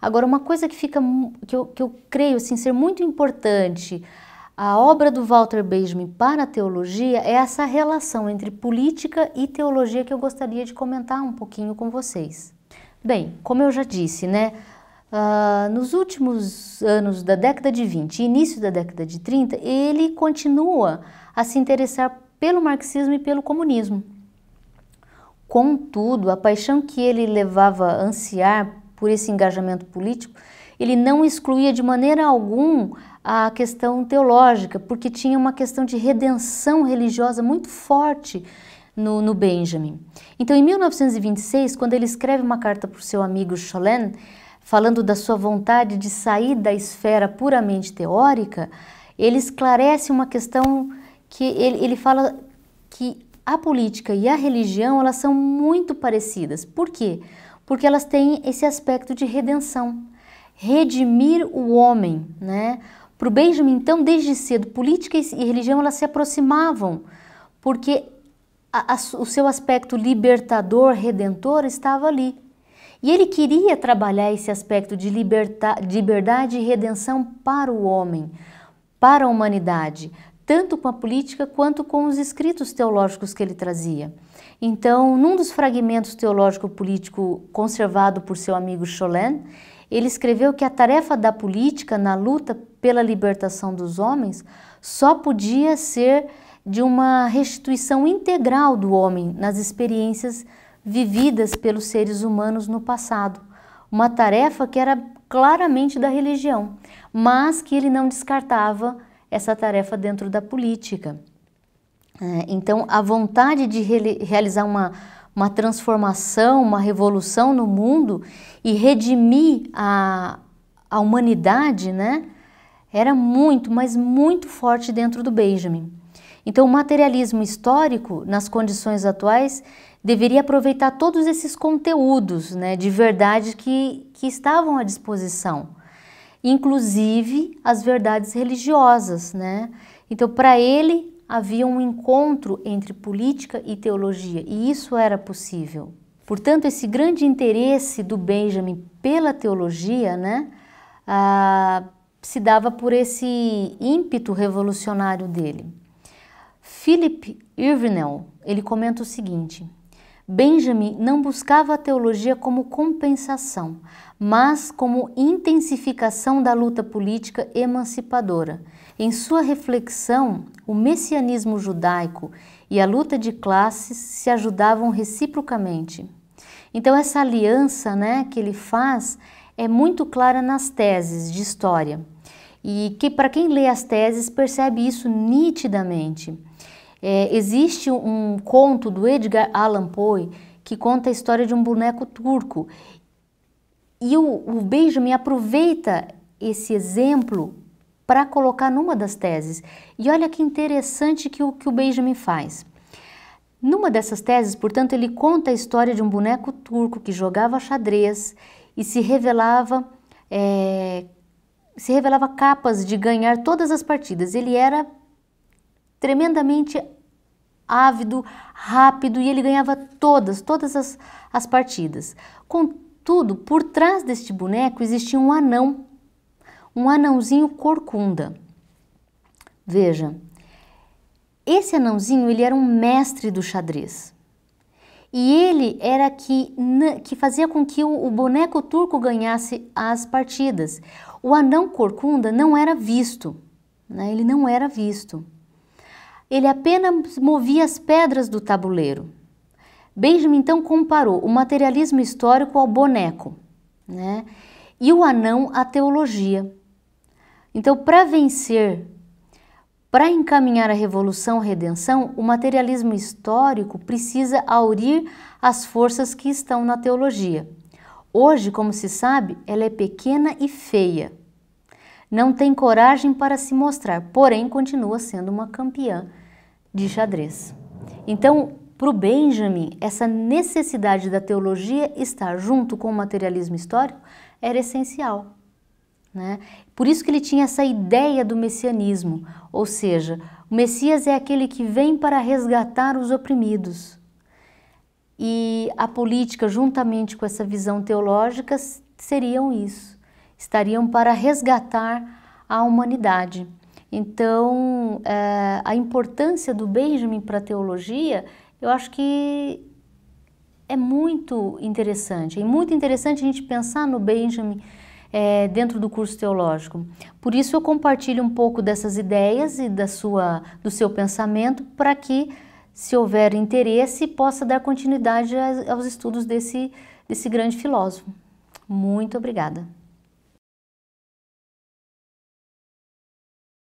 Agora, uma coisa que eu creio assim, ser muito importante, a obra do Walter Benjamin para a teologia é essa relação entre política e teologia que eu gostaria de comentar um pouquinho com vocês. Bem, como eu já disse, né, nos últimos anos da década de 20 e início da década de 30, ele continua a se interessar pelo marxismo e pelo comunismo. Contudo, a paixão que ele levava a ansiar por esse engajamento político, ele não excluía de maneira alguma a questão teológica, porque tinha uma questão de redenção religiosa muito forte no Benjamin. Então, em 1926, quando ele escreve uma carta para o seu amigo Scholem, falando da sua vontade de sair da esfera puramente teórica, ele esclarece uma questão que ele fala que a política e a religião, elas são muito parecidas. Por quê? Porque elas têm esse aspecto de redenção, redimir o homem, né? Para o Benjamin, então, desde cedo, política e religião, elas se aproximavam, porque o seu aspecto libertador, redentor, estava ali. E ele queria trabalhar esse aspecto de liberdade e redenção para o homem, para a humanidade, tanto com a política quanto com os escritos teológicos que ele trazia. Então, num dos fragmentos teológico-político conservado por seu amigo Scholem, ele escreveu que a tarefa da política na luta pela libertação dos homens só podia ser de uma restituição integral do homem nas experiências vividas pelos seres humanos no passado. Uma tarefa que era claramente da religião, mas que ele não descartava essa tarefa dentro da política. Então, a vontade de realizar uma transformação, uma revolução no mundo e redimir a humanidade, né, era muito, mas muito forte dentro do Benjamin. Então, o materialismo histórico, nas condições atuais, deveria aproveitar todos esses conteúdos, né, de verdade que estavam à disposição, inclusive as verdades religiosas, né? Então, para ele, havia um encontro entre política e teologia, e isso era possível. Portanto, esse grande interesse do Benjamin pela teologia, né, se dava por esse ímpeto revolucionário dele. Philip Irvinel, ele comenta o seguinte: Benjamin não buscava a teologia como compensação, mas como intensificação da luta política emancipadora. Em sua reflexão, o messianismo judaico e a luta de classes se ajudavam reciprocamente. Então, essa aliança, né, que ele faz é muito clara nas teses de história. E que, para quem lê as teses, percebe isso nitidamente. Existe um conto do Edgar Allan Poe que conta a história de um boneco turco. E o Benjamin aproveita esse exemplo para colocar numa das teses. E olha que interessante que o Benjamin faz. Numa dessas teses, portanto, ele conta a história de um boneco turco que jogava xadrez e se revelava capaz de ganhar todas as partidas. Ele era tremendamente ávido, rápido, e ele ganhava todas as partidas. Contudo, por trás deste boneco existia um anão, um anãozinho corcunda. Veja, esse anãozinho, ele era um mestre do xadrez. E ele era que fazia com que o boneco turco ganhasse as partidas. O anão corcunda não era visto, né? Ele não era visto. Ele apenas movia as pedras do tabuleiro. Benjamin então comparou o materialismo histórico ao boneco, né? E o anão à teologia. Então, para vencer, para encaminhar a revolução-redenção, o materialismo histórico precisa aurir as forças que estão na teologia. Hoje, como se sabe, ela é pequena e feia. Não tem coragem para se mostrar, porém continua sendo uma campeã de xadrez. Então, para o Benjamin, essa necessidade da teologia estar junto com o materialismo histórico era essencial, né? Por isso que ele tinha essa ideia do messianismo, ou seja, o Messias é aquele que vem para resgatar os oprimidos. E a política, juntamente com essa visão teológica, seriam isso, estariam para resgatar a humanidade. Então, a importância do Benjamin para a teologia, eu acho que é muito interessante. É muito interessante a gente pensar no Benjamin dentro do curso teológico. Por isso eu compartilho um pouco dessas ideias e do seu pensamento para que, se houver interesse, possa dar continuidade aos estudos desse grande filósofo. Muito obrigada.